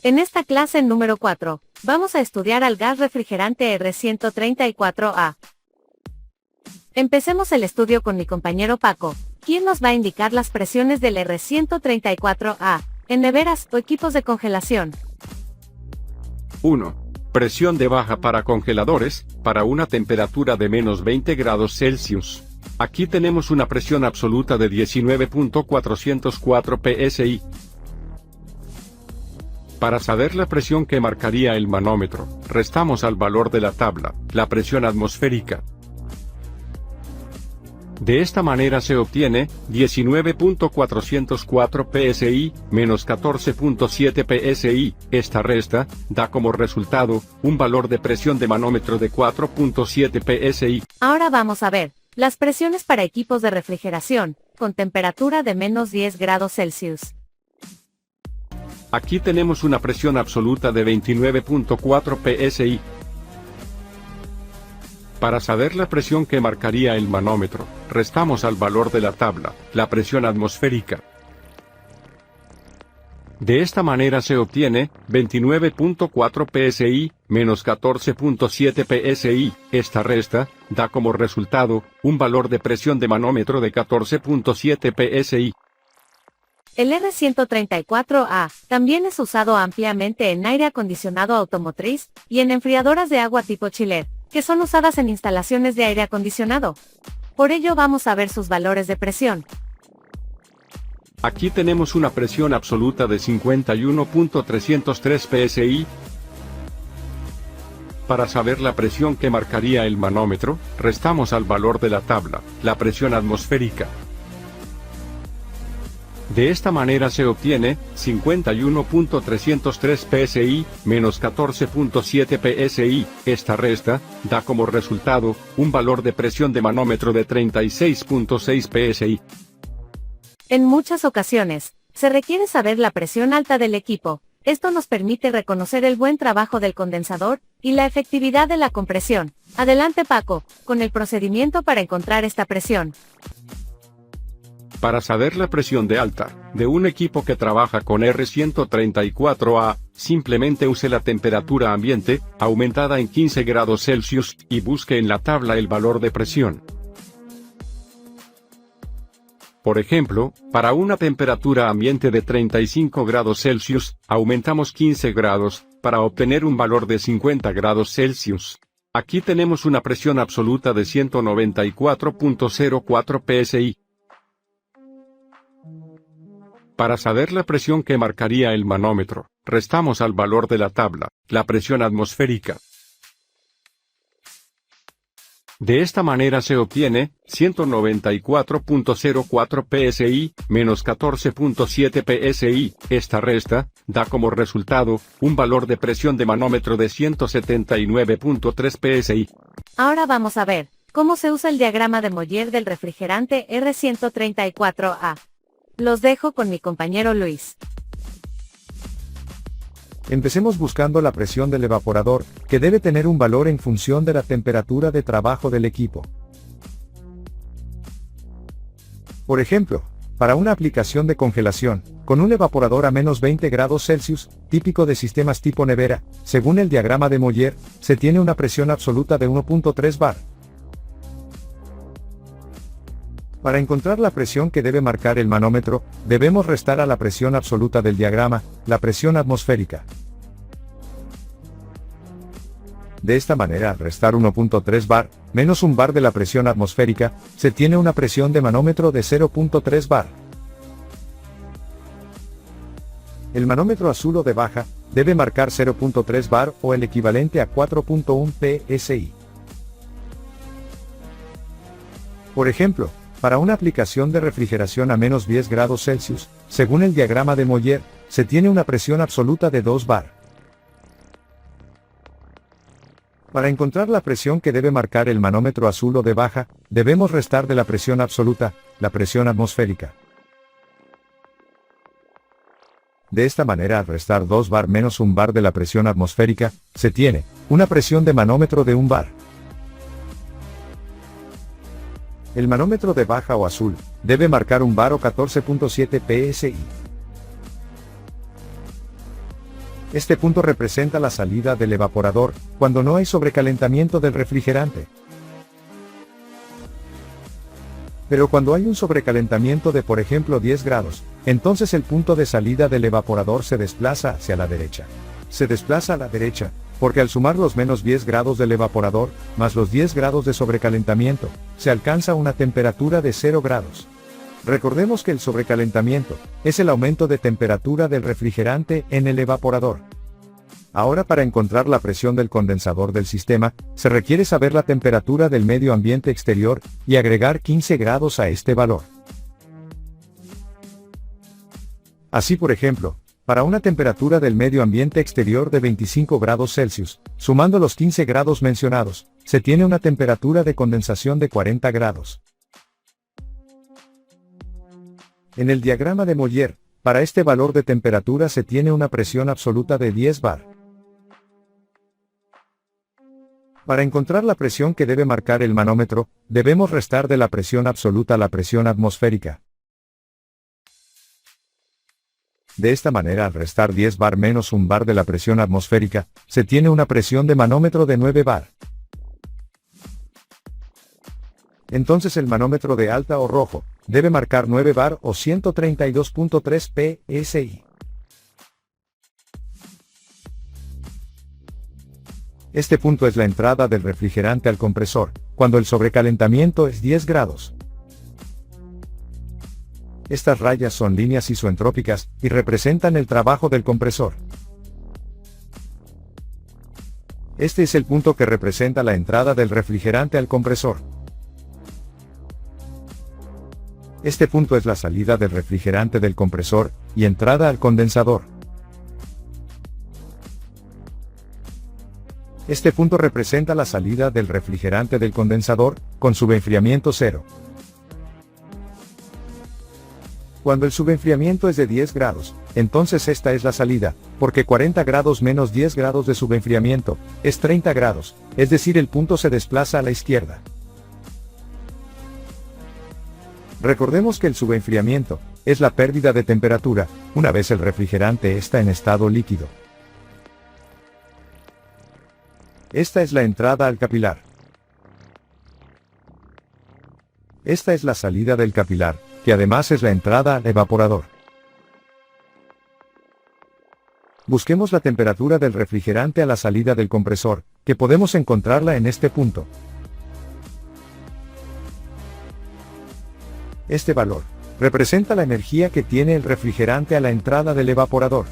En esta clase número 4, vamos a estudiar al gas refrigerante R134A. Empecemos el estudio con mi compañero Paco, quien nos va a indicar las presiones del R134A, en neveras o equipos de congelación. 1. Presión de baja para congeladores, para una temperatura de menos 20 grados Celsius. Aquí tenemos una presión absoluta de 19.404 psi. Para saber la presión que marcaría el manómetro, restamos al valor de la tabla, la presión atmosférica. De esta manera se obtiene 19.404 psi menos 14.7 psi. Esta resta da como resultado un valor de presión de manómetro de 4.7 psi. Ahora vamos a ver las presiones para equipos de refrigeración, con temperatura de menos 10 grados Celsius. Aquí tenemos una presión absoluta de 29.4 psi. Para saber la presión que marcaría el manómetro, restamos al valor de la tabla, la presión atmosférica. De esta manera se obtiene 29.4 psi menos 14.7 psi. Esta resta da como resultado un valor de presión de manómetro de 14.7 psi. El R134A también es usado ampliamente en aire acondicionado automotriz y en enfriadoras de agua tipo chiller, que son usadas en instalaciones de aire acondicionado. Por ello vamos a ver sus valores de presión. Aquí tenemos una presión absoluta de 51.303 psi. Para saber la presión que marcaría el manómetro, restamos al valor de la tabla, la presión atmosférica. De esta manera se obtiene 51.303 psi menos 14.7 psi. Esta resta da como resultado un valor de presión de manómetro de 36.6 psi. En muchas ocasiones, se requiere saber la presión alta del equipo. Esto nos permite reconocer el buen trabajo del condensador y la efectividad de la compresión. Adelante Paco, con el procedimiento para encontrar esta presión. Para saber la presión de alta de un equipo que trabaja con R134A, simplemente use la temperatura ambiente, aumentada en 15 grados Celsius, y busque en la tabla el valor de presión. Por ejemplo, para una temperatura ambiente de 35 grados Celsius, aumentamos 15 grados, para obtener un valor de 50 grados Celsius. Aquí tenemos una presión absoluta de 194.04 psi. Para saber la presión que marcaría el manómetro, restamos al valor de la tabla, la presión atmosférica. De esta manera se obtiene 194.04 psi menos 14.7 psi. Esta resta da como resultado un valor de presión de manómetro de 179.3 psi. Ahora vamos a ver cómo se usa el diagrama de Moller del refrigerante R134A. Los dejo con mi compañero Luis. Empecemos buscando la presión del evaporador, que debe tener un valor en función de la temperatura de trabajo del equipo. Por ejemplo, para una aplicación de congelación, con un evaporador a menos 20 grados Celsius, típico de sistemas tipo nevera, según el diagrama de Moller, se tiene una presión absoluta de 1.3 bar. Para encontrar la presión que debe marcar el manómetro, debemos restar a la presión absoluta del diagrama, la presión atmosférica. De esta manera, al restar 1.3 bar, menos un bar de la presión atmosférica, se tiene una presión de manómetro de 0.3 bar. El manómetro azul o de baja, debe marcar 0.3 bar o el equivalente a 4.1 psi. Por ejemplo, para una aplicación de refrigeración a menos 10 grados Celsius, según el diagrama de Moller, se tiene una presión absoluta de 2 bar. Para encontrar la presión que debe marcar el manómetro azul o de baja, debemos restar de la presión absoluta, la presión atmosférica. De esta manera, al restar 2 bar menos 1 bar de la presión atmosférica, se tiene una presión de manómetro de 1 bar. El manómetro de baja o azul debe marcar 1 bar o 14.7 psi. Este punto representa la salida del evaporador, cuando no hay sobrecalentamiento del refrigerante. Pero cuando hay un sobrecalentamiento de por ejemplo 10 grados, entonces el punto de salida del evaporador se desplaza hacia la derecha. Se desplaza a la derecha, porque al sumar los menos 10 grados del evaporador, más los 10 grados de sobrecalentamiento, se alcanza una temperatura de 0 grados. Recordemos que el sobrecalentamiento es el aumento de temperatura del refrigerante en el evaporador. Ahora, para encontrar la presión del condensador del sistema, se requiere saber la temperatura del medio ambiente exterior y agregar 15 grados a este valor. Así, por ejemplo, para una temperatura del medio ambiente exterior de 25 grados Celsius, sumando los 15 grados mencionados, se tiene una temperatura de condensación de 40 grados. En el diagrama de Moller, para este valor de temperatura se tiene una presión absoluta de 10 bar. Para encontrar la presión que debe marcar el manómetro, debemos restar de la presión absoluta la presión atmosférica. De esta manera, al restar 10 bar menos 1 bar de la presión atmosférica, se tiene una presión de manómetro de 9 bar. Entonces el manómetro de alta o rojo debe marcar 9 bar o 132.3 psi. Este punto es la entrada del refrigerante al compresor, cuando el sobrecalentamiento es 10 grados. Estas rayas son líneas isoentrópicas, y representan el trabajo del compresor. Este es el punto que representa la entrada del refrigerante al compresor. Este punto es la salida del refrigerante del compresor, y entrada al condensador. Este punto representa la salida del refrigerante del condensador, con subenfriamiento 0. Cuando el subenfriamiento es de 10 grados, entonces esta es la salida, porque 40 grados menos 10 grados de subenfriamiento, es 30 grados, es decir, el punto se desplaza a la izquierda. Recordemos que el subenfriamiento es la pérdida de temperatura, una vez el refrigerante está en estado líquido. Esta es la entrada al capilar. Esta es la salida del capilar, que además es la entrada al evaporador. Busquemos la temperatura del refrigerante a la salida del compresor, que podemos encontrarla en este punto. Este valor representa la energía que tiene el refrigerante a la entrada del evaporador.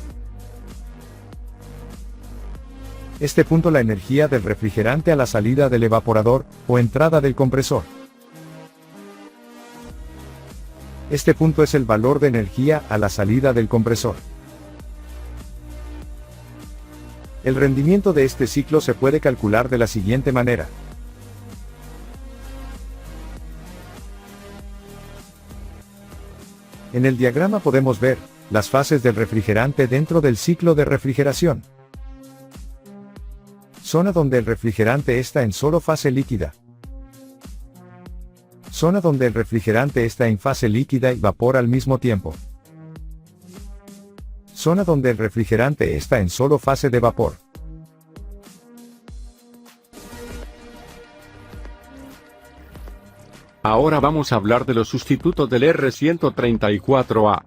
Este punto la energía del refrigerante a la salida del evaporador, o entrada del compresor. Este punto es el valor de energía a la salida del compresor. El rendimiento de este ciclo se puede calcular de la siguiente manera. En el diagrama podemos ver las fases del refrigerante dentro del ciclo de refrigeración. Zona donde el refrigerante está en solo fase líquida. Zona donde el refrigerante está en fase líquida y vapor al mismo tiempo. Zona donde el refrigerante está en solo fase de vapor. Ahora vamos a hablar de los sustitutos del R134A.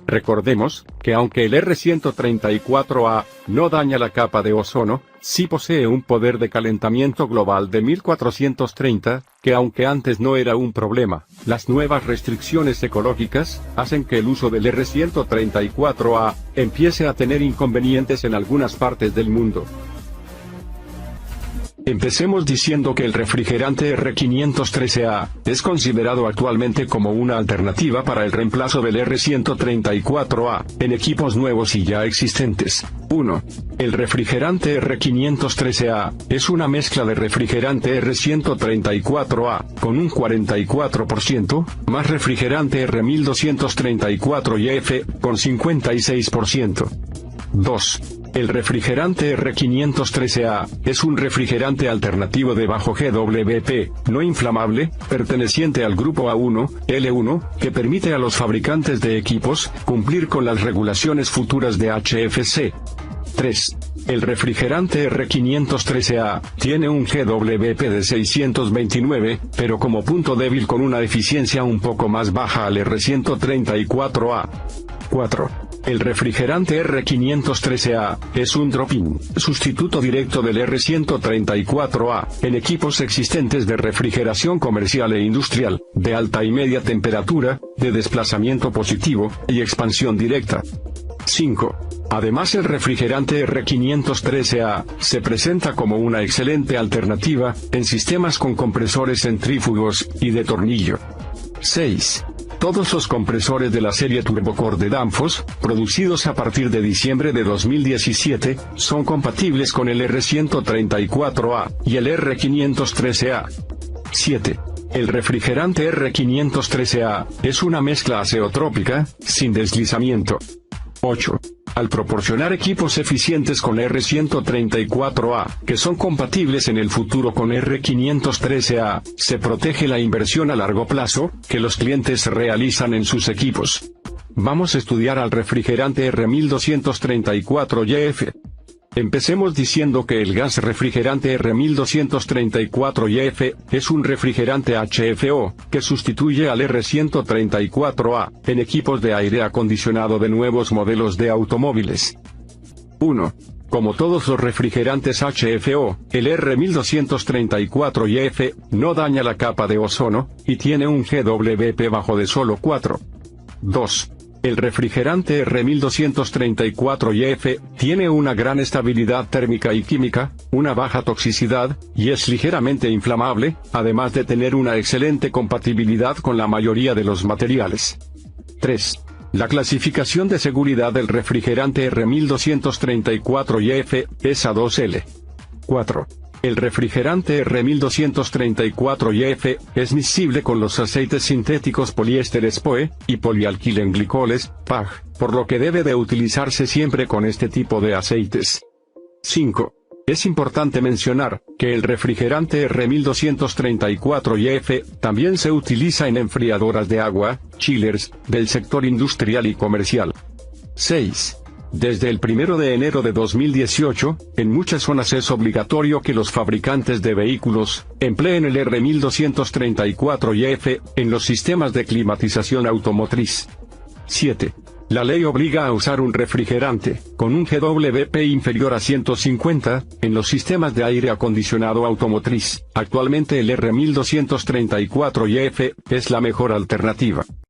Recordemos, que aunque el R134A no daña la capa de ozono, sí posee un poder de calentamiento global de 1430, que aunque antes no era un problema, las nuevas restricciones ecológicas hacen que el uso del R134A empiece a tener inconvenientes en algunas partes del mundo. Empecemos diciendo que el refrigerante R513A es considerado actualmente como una alternativa para el reemplazo del R134A en equipos nuevos y ya existentes. 1. El refrigerante R513A es una mezcla de refrigerante R134A con un 44%, más refrigerante R1234YF con 56%. 2. El refrigerante R513A es un refrigerante alternativo de bajo GWP, no inflamable, perteneciente al grupo A1, L1, que permite a los fabricantes de equipos cumplir con las regulaciones futuras de HFC. 3. El refrigerante R513A tiene un GWP de 629, pero como punto débil con una eficiencia un poco más baja al R134A. 4. El refrigerante R513A es un drop-in, sustituto directo del R134A, en equipos existentes de refrigeración comercial e industrial, de alta y media temperatura, de desplazamiento positivo, y expansión directa. 5. Además, el refrigerante R513A se presenta como una excelente alternativa en sistemas con compresores centrífugos y de tornillo. 6. Todos los compresores de la serie TurboCore de Danfoss, producidos a partir de diciembre de 2017, son compatibles con el R134A y el R513A. 7. El refrigerante R513A es una mezcla azeotrópica, sin deslizamiento. 8. Al proporcionar equipos eficientes con R134A, que son compatibles en el futuro con R513A, se protege la inversión a largo plazo, que los clientes realizan en sus equipos. Vamos a estudiar al refrigerante R1234YF. Empecemos diciendo que el gas refrigerante R1234YF es un refrigerante HFO, que sustituye al R134A, en equipos de aire acondicionado de nuevos modelos de automóviles. 1. Como todos los refrigerantes HFO, el R1234YF no daña la capa de ozono, y tiene un GWP bajo de solo 4. 2. El refrigerante R1234YF tiene una gran estabilidad térmica y química, una baja toxicidad, y es ligeramente inflamable, además de tener una excelente compatibilidad con la mayoría de los materiales. 3. La clasificación de seguridad del refrigerante R1234YF es A2L. 4. El refrigerante R1234YF es miscible con los aceites sintéticos poliésteres POE, y polialquilenglicoles, PAG, por lo que debe de utilizarse siempre con este tipo de aceites. 5. Es importante mencionar que el refrigerante R1234YF también se utiliza en enfriadoras de agua, chillers, del sector industrial y comercial. 6. Desde el 1 de enero de 2018, en muchas zonas es obligatorio que los fabricantes de vehículos empleen el R1234YF en los sistemas de climatización automotriz. 7. La ley obliga a usar un refrigerante con un GWP inferior a 150 en los sistemas de aire acondicionado automotriz. Actualmente el R1234YF es la mejor alternativa.